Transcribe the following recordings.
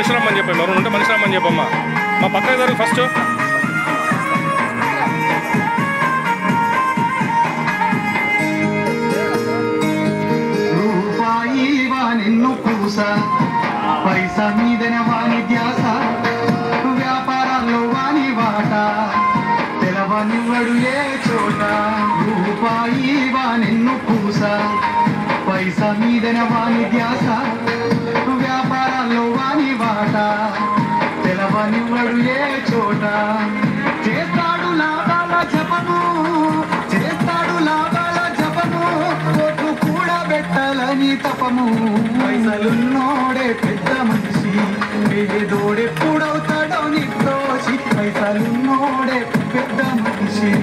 మనిషి రమ్మని చెప్పాము. ఎవరు ఉంటే మనిషి రమ్మని చెప్పమ్మా. మా పక్క గారు ఫస్ట్ రూపాయి వానెన్ను పూస పైసా మీదనే వాని ధ్యాస వ్యాపారాల్లో వాని వాట తెలవనివ్వడు ఏ చోట. రూపాయి వానెన్ను పూస పైసా మీదనే వాని ధ్యాస వ్యాపారాల్లో వాని వాట తెలవనివ్వడు ఏ చోట. చేస్తాడు లాభాల జపము చేస్తాడు లాభాల జపము కోట్లు కూడా పెట్టాలని తపము. పైసలున్నోడే పెద్ద మనిషి పేదోడెప్పుడవుతాడో నిర్దోషి. పైసలున్నోడే పెద్ద మనిషి.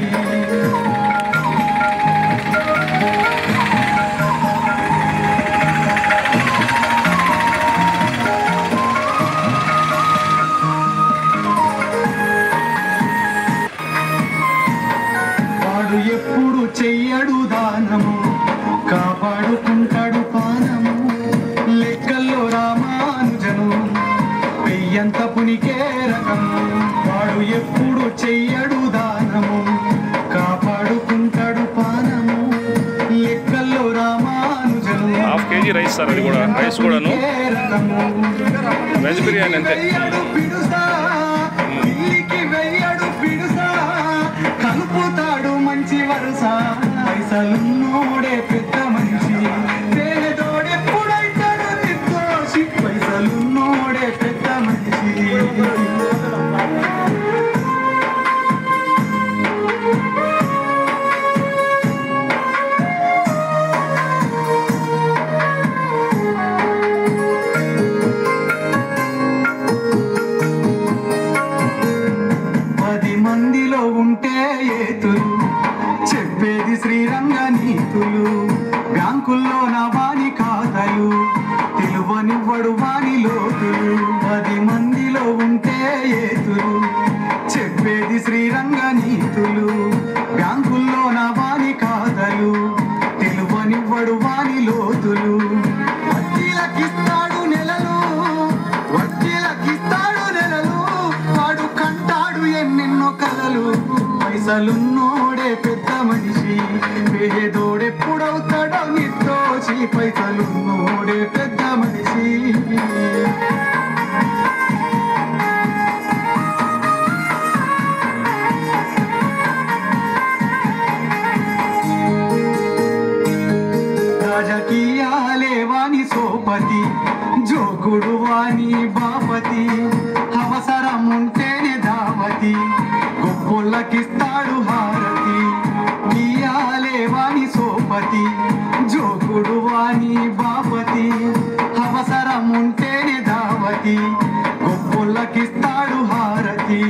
వాడు ఎప్పుడు చెయ్యడు దానము కాపాడుకుంటాడు పానము. లెక్కల్లో రామానుజను పెయ్యంత పునికే రకము. వాడు ఎప్పుడు చెయ్యడు దానము కాపాడుకుంటాడు పానము. లెక్కల్లో రామానుజను ½ kg రైస్ సార్. అది కూడా రైస్ కూడాను వెజ్ బిర్యానీ అంతే. పిడుసా ఇల్లికి వెయ్యడు పిడుసా కలుపుతాడు మంచి వరుస. పైసలున్నోడే పెద్ద మనిషి పేదోడెప్పుడైతాడు నిర్దోషి. పైసలున్నోడే పెద్ద మనిషి. మందిలో ఉంటే ఏతులు చెప్పేది శ్రీరంగ నీతులు. బ్యాంకుల్లో నా వాని ఖాతాలు తెలువనివ్వడు వాని లోతులు. 10 మందిలో ఉంటే ఏతులు చెప్పేది శ్రీరంగ నీతులు. బ్యాంకుల్లో నా వాని ఖాతాలు తెలువనివ్వడు వాని లోతులు. వడ్డీలకిస్తాడు నెలలు వడ్డీలకిస్తాడు నెలలు వాడు కంటాడు ఎన్నెన్నో కలలు. పైసలున్నోడే పెద్ద మనిషి పేదోడెప్పుడవుతాడో నిర్దోషి. పైసలున్నోడే పెద్ద మనిషి. రాజకీయాలే వాని సోపతి జోకుడు వాని బాపతి. అవసరం ఉంటేనే దావతి గొప్పలకిస్తాడు హారతి. గీయాలే వాని సోపతి జోకుడు వాని బాపతి. అవసరం ఉంటేనే దావతి గొప్పలకిస్తాడు హారతి.